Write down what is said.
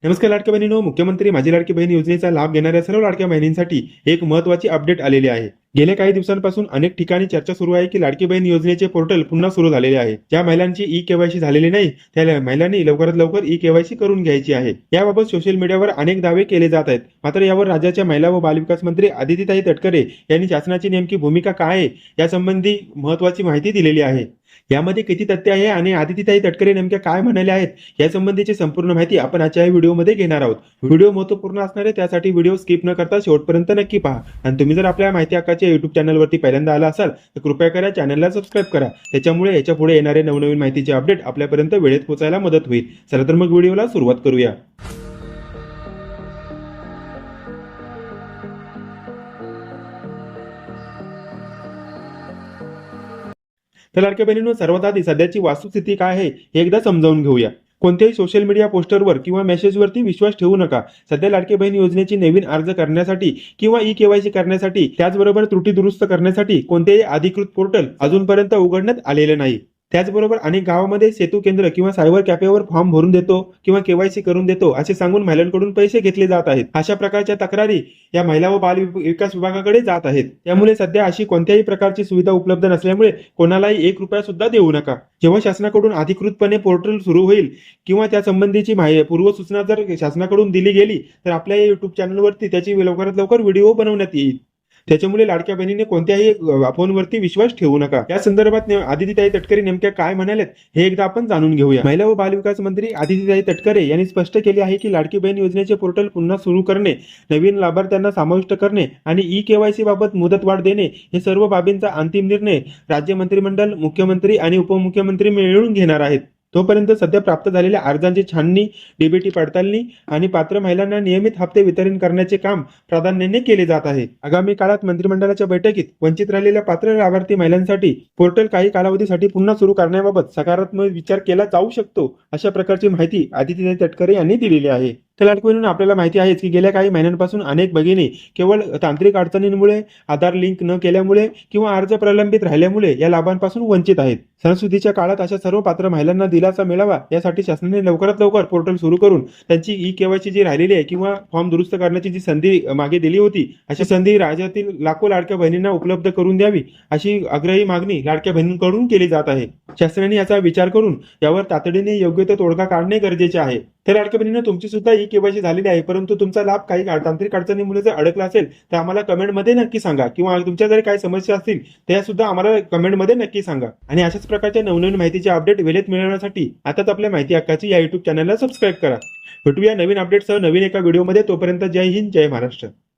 नमस्कार लाडक्या बहिणींनो, मुख्यमंत्री माझी लाडकी बहीण योजनेचा लाभ घेणाऱ्या सर्व लाडक्या बहिणींसाठी एक महत्त्वाची अपडेट आलेली आहे। गेल्या काही दिवसांपासून अनेक ठिकाणी चर्चा सुरू आहे की लाडकी बहीण योजनेचे पोर्टल पुन्हा सुरू झालेले आहे। ज्या महिलांची ई-केवायसी झालेली नाही त्या महिलांनी लवकरात लवकर ई-केवायसी करून घ्यायची आहे। याबाबत सोशल मीडियावर अनेक दावे केले जात आहेत, मात्र यावर राज्याच्या महिला व बालविकास मंत्री आदितीताई तटकरे यांनी शासनाची नेमकी भूमिका काय आहे यासंबंधी महत्त्वाची माहिती दिलेली आहे। यामध्ये किती तथ्य आहे आणि आदितीताई तटकरे नेमक्या काय म्हणाले आहेत यासंबंधीची संपूर्ण माहिती आपण आजच्या व्हिडिओमध्ये घेणार आहोत। व्हिडिओ महत्त्वपूर्ण असणार आहे, त्यासाठी व्हिडिओ स्किप न करता शेवटपर्यंत नक्की पहा। आणि तुम्ही जर आपल्या माहिती हक्काच्या YouTube चॅनलवरती पहिल्यांदा आला असाल तर कृपया करा चॅनलला सबस्क्राईब करा, त्याच्यामुळे याच्या पुढे येणारे नवनवीन माहितीचे अपडेट आपल्यापर्यंत वेळेत पोहोचायला मदत होईल। चला तर मग व्हिडिओला सुरुवात करूया। तर लाडक्या बहिणींनो, सर्वात आधी सध्याची वास्तुस्थिती काय आहे हे एकदा समजावून घेऊया। कोणत्याही सोशल मीडिया पोस्टरवर किंवा मेसेजवरती विश्वास ठेवू नका। सध्या लाडकी बहीण योजनेची नवीन अर्ज करण्यासाठी किंवा ई-केवायसी करण्यासाठी, त्याचबरोबर त्रुटी दुरुस्त करण्यासाठी कोणतेही अधिकृत पोर्टल अजूनपर्यंत उघडण्यात आलेले नाही। त्याचबरोबर अनेक गावामध्ये सेतू केंद्र किंवा सायबर कॅफेवर फॉर्म भरून देतो किंवा केवायसी करून देतो असे सांगून महिलांकडून पैसे घेतले जात आहेत। अशा प्रकारच्या तक्रारी या महिला व बाल विकास विभागाकडे जात आहेत। त्यामुळे सध्या अशी कोणत्याही प्रकारची सुविधा उपलब्ध नसल्यामुळे कोणालाही 1 रुपया सुद्धा देऊ नका। जेव्हा शासनाकडून अधिकृतपणे पोर्टल सुरू होईल किंवा त्या संबंधीची पूर्वसूचना जर शासनाकडून दिली गेली तर आपल्या YouTube चॅनलवरती त्याची लवकरात लवकर व्हिडिओ बनवण्यात येईल। त्याच्यामुळे लाडक्या बहिणीने कोणत्याही फोनवरती विश्वास ठेवू नका। या संदर्भात आदितीताई तटकरे नेमक्या काय म्हणालेत हे एकदा आपण जाणून घेऊया। महिला व बालविकास मंत्री आदितीताई तटकरे यांनी स्पष्ट केले आहे की लाडकी बहीण योजनेचे पोर्टल पुन्हा सुरू करणे, नवीन लाभार्थ्यांना समाविष्ट करणे आणि ई-केवायसी बाबत मुदतवाढ देणे हे सर्व बाबींचा अंतिम निर्णय राज्य मंत्रिमंडळ, मुख्यमंत्री आणि उपमुख्यमंत्री मिळून घेणार आहेत। तोपर्यंत सध्या प्राप्त झालेल्या अर्जांची छाननी, डीबीटी पडताळणी आणि पात्र महिलांना नियमित हप्ते वितरण करण्याचे काम प्राधान्याने केले जात आहे। आगामी काळात मंत्रिमंडळाच्या बैठकीत वंचित राहिलेल्या पात्र लाभार्थी महिलांसाठी पोर्टल काही कालावधीसाठी पुन्हा सुरू करण्याबाबत सकारात्मक विचार केला जाऊ शकतो, अशा प्रकारची माहिती आदितीताई तटकरे यांनी दिलेली आहे। तर लाडकी बहिणींनो, आपल्याला माहिती आहे की गेल्या काही महिन्यांपासून अनेक भगिनी केवळ तांत्रिक अडचणींमुळे, आधार लिंक न केल्यामुळे किंवा अर्ज प्रलंबित राहिल्यामुळे या लाभांपासून वंचित आहेत। सणासुदीच्या काळात अशा सर्व पात्र महिलांना दिलासा मिळावा यासाठी शासनाने लवकरात लवकर पोर्टल सुरू करून त्यांची ई-केवायसी जी राहिलेली आहे किंवा फॉर्म दुरुस्त करण्याची जी संधी मागे दिली होती, अशी संधी राज्यातील लाखो लाडक्या बहिणींना उपलब्ध करून द्यावी अशी आग्रही मागणी लाडक्या बहिणींकडून केली जात आहे। शासनाने याचा विचार करून यावर तातडीने योग्य तो तोडगा काढणे गरजेचे आहे। तर लाडक्या बहिणींनो, तुमची सुद्धा ई-केवायसी झालेली आहे, परंतु तुमचा लाभ काही तांत्रिक अडचणीमुळे जर अडकला असेल तर आम्हाला कमेंटमध्ये नक्की सांगा, किंवा तुमच्या जरी काही समस्या असतील त्या सुद्धा आम्हाला कमेंटमध्ये नक्की सांगा। आणि अशाच प्रकारच्या नवनवीन माहितीचे अपडेट वेळेत मिळवण्यासाठी आताच आपल्या माहिती हक्काची या YouTube चॅनलला सबस्क्राईब करा। भेटूया नवीन अपडेटसह नवीन एका व्हिडिओमध्ये। तोपर्यंत जय हिंद, जय महाराष्ट्र।